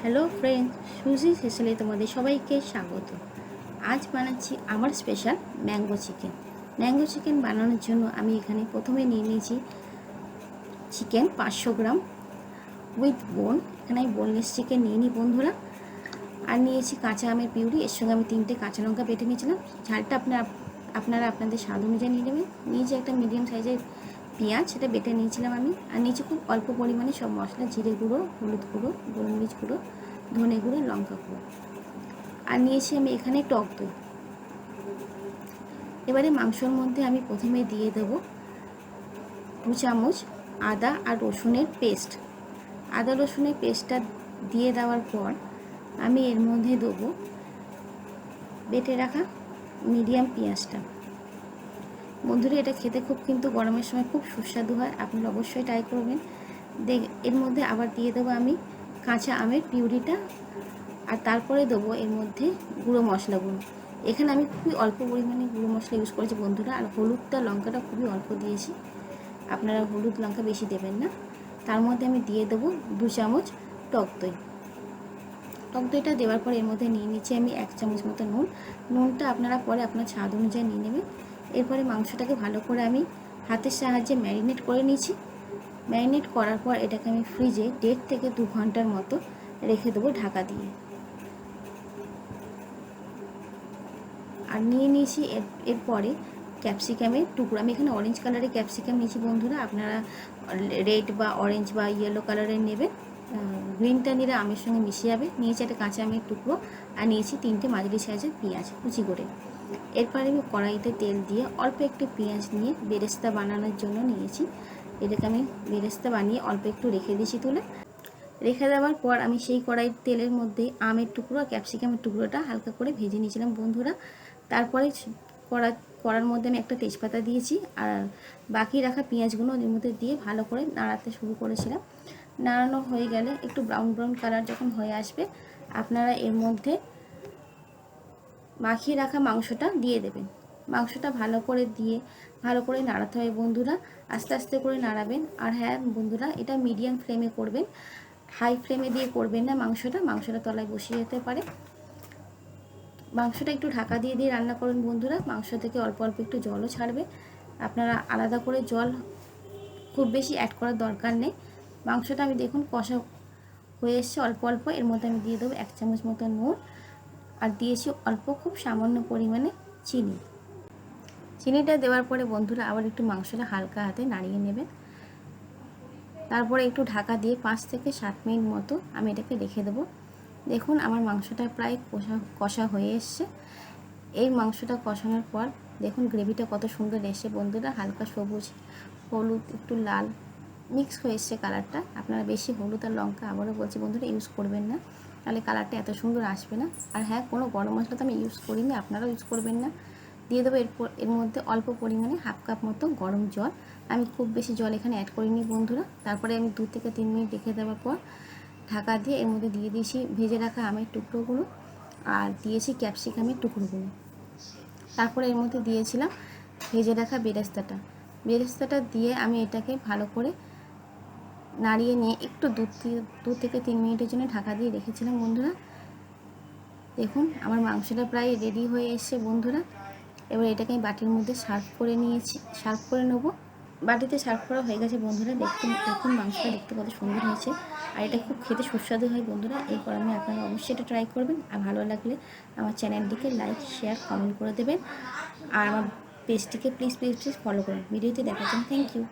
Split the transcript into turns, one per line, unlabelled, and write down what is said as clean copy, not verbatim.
Hello friend, সুজি স্পেশালে তোমাদের সবাইকে স্বাগত। আজ বানাচ্ছি আমার special mango chicken. Mango chicken বানানোর জন্য আমি এখানে প্রথমে নিয়ে নিয়েছি চিকেন 500 গ্রাম উইথ বোন। এখানে আমি বোনলেস চিকেন নিয়ে নিই বন্ধুরা। আর নিয়েছি কাঁচা আমের পিউরি, এর সঙ্গে আমি 3টে কাঁচা লঙ্কা বেটে নিয়েছিলাম। ঝালটা আপনারা আপনাদের স্বাদ অনুযায়ী নিয়ে নেবেন। নিয়েছি একটা মিডিয়াম সাইজের পেঁয়াজ, সেটা বেটে নিয়েছিলাম আমি। আর নিয়েছি খুব অল্প পরিমাণে সব মশলা, জিরে গুঁড়ো, হলুদ গুঁড়ো, গোলমরিচ গুঁড়ো, ধনে গুঁড়ো, লঙ্কা গুঁড়ো। আর নিয়েছি আমি এখানে টক দই। এবারে মাংসর মধ্যে আমি প্রথমে দিয়ে দেবো 2 চামচ আদা আর রসুনের পেস্ট। আদা রসুনের পেস্টটা দিয়ে দেওয়ার পর আমি এর মধ্যে দেবো বেটে রাখা মিডিয়াম পেঁয়াজটা। বন্ধুরা, এটা খেতে কিন্তু গরমের সময় খুব সুস্বাদু হয়, আপনারা অবশ্যই ট্রাই করবেন। এর মধ্যে আবার দিয়ে দেবো আমি কাঁচা আমের পিউরিটা। আর তারপরে দেবো এর মধ্যে গুঁড়ো মশলাগুলো। এখানে আমি খুবই অল্প পরিমাণে গুঁড়ো মশলা ইউজ করেছি বন্ধুরা। আর হলুদটা, লঙ্কাটা খুবই অল্প দিয়েছি, আপনারা হলুদ লঙ্কা বেশি দেবেন না। তার মধ্যে আমি দিয়ে দেবো 2 চামচ টক দই। টক দইটা দেওয়ার পর এর মধ্যে নিয়ে নিচ্ছি আমি 1 চামচ মতো নুন। নুনটা আপনারা পরে আপনার স্বাদ অনুযায়ী নিয়ে নেবেন। এরপরে মাংসটাকে ভালো করে আমি হাতের সাহায্যে ম্যারিনেট করে নিয়েছি। ম্যারিনেট করার পর এটাকে আমি ফ্রিজে 1.5 থেকে 2 ঘন্টার মতো রেখে দেবো ঢাকা দিয়ে। আর নিয়ে নিয়েছি এরপরে ক্যাপসিকামের টুকরো। আমি এখানে অরেঞ্জ কালারের ক্যাপসিকাম নিয়েছি বন্ধুরা, আপনারা রেড বা অরেঞ্জ বা ইয়েলো কালারের নেবেন। গ্রিনটা নিলে আমের সঙ্গে মিশে যাবে। নিয়েছি একটা কাঁচা আমের টুকরো, আর নিয়েছি 3টে মাঝারি সাইজের পেঁয়াজ কুচি করে। এরপরে আমি কড়াইতে তেল দিয়ে অল্প একটু পেঁয়াজ নিয়ে বেরেস্তা বানানোর জন্য নিয়েছি। এটাকে আমি বেরেস্তা বানিয়ে অল্প একটু রেখে দিয়েছি তুলে। রেখে দেওয়ার পর আমি সেই কড়াইয়ের তেলের মধ্যে আমের টুকরো আর ক্যাপসিকামের টুকরোটা হালকা করে ভেজে নিয়েছিলাম বন্ধুরা। তারপরে কড়ার মধ্যে আমি একটা তেজপাতা দিয়েছি, আর বাকি রাখা পেঁয়াজগুলো ওর মধ্যে দিয়ে ভালো করে নাড়াতে শুরু করেছিলাম। নাড়ানো হয়ে গেলে একটু ব্রাউন ব্রাউন কালার যখন হয়ে আসবে, আপনারা এর মধ্যে মাখিয়ে রাখা মাংসটা দিয়ে দেবেন। মাংসটা ভালো করে নাড়াতে হয় বন্ধুরা, আস্তে আস্তে করে নাড়াবেন। আর হ্যাঁ বন্ধুরা, এটা মিডিয়াম ফ্লেমে করবেন, হাই ফ্লেমে দিয়ে করবেন না। মাংসটা তলায় বসে যেতে পারে। মাংসটা একটু ঢাকা দিয়ে রান্না করুন বন্ধুরা। মাংস থেকে অল্প অল্প একটু জলও ছাড়বে, আপনারা আলাদা করে জল খুব বেশি অ্যাড করার দরকার নেই। মাংসটা আমি দেখুন কষা হয়ে এসছে অল্প অল্প। এর মধ্যে আমি দিয়ে দেবো 1 চামচ মতো নুন, আর দিয়েছি অল্প খুব সামান্য পরিমাণে চিনি। চিনিটা দেওয়ার পরে বন্ধুরা আবার একটু মাংসটা হালকা হাতে নাড়িয়ে নেবেন। তারপরে একটু ঢাকা দিয়ে 5 থেকে 7 মিনিট মতো আমি এটাকে রেখে দেবো। দেখুন আমার মাংসটা প্রায় কষা হয়ে এসছে। এই মাংসটা কষানোর পর দেখুন গ্রেভিটা কত সুন্দর এসছে বন্ধুরা। হালকা সবুজ, হলুদ, একটু লাল মিক্স হয়ে এসছে কালারটা। আপনারা বেশি হলুদ আর লঙ্কা, আবারও বলছি বন্ধুরা, ইউজ করবেন না, তাহলে কালারটা এত সুন্দর আসবে না। আর হ্যাঁ, কোনো গরম মশলা তো আমি ইউজ করিনি, আপনারাও ইউজ করবেন না। দিয়ে দেবো এর মধ্যে অল্প পরিমাণে 1/2 কাপ মতো গরম জল। আমি খুব বেশি জল এখানে অ্যাড করিনি বন্ধুরা। তারপরে আমি 2 থেকে 3 মিনিট রেখে দেওয়ার পর ঢাকা দিয়ে এর মধ্যে দিয়ে দিয়েছি ভেজে রাখা আমের টুকরোগুলো, আর দিয়েছি ক্যাপসিকামের টুকরোগুলো। তারপরে এর মধ্যে দিয়েছিলাম ভেজে রাখা বেরেস্তাটা দিয়ে আমি এটাকে ভালো করে নাড়িয়ে নিয়ে একটু 2 থেকে 3 মিনিটের জন্য ঢাকা দিয়ে রেখেছিলাম বন্ধুরা। দেখুন আমার মাংসটা প্রায় রেডি হয়ে এসছে বন্ধুরা। এবার এটাকে আমি বাটির মধ্যে সার্ভ করে নেব। বাটিতে সার্ভ করা হয়ে গেছে বন্ধুরা। দেখুন মাংসটা দেখতে কত সুন্দর হয়েছে, আর এটা খুব খেতে সুস্বাদু হয় বন্ধুরা। এই গরমে আপনারা অবশ্যই এটা ট্রাই করবেন। আর ভালো লাগলে আমার চ্যানেলটিকে লাইক, শেয়ার, কমেন্ট করে দেবেন। আর আমার পেজটিকে প্লিজ ফলো করুন। ভিডিওটি দেখার জন্য থ্যাংক ইউ।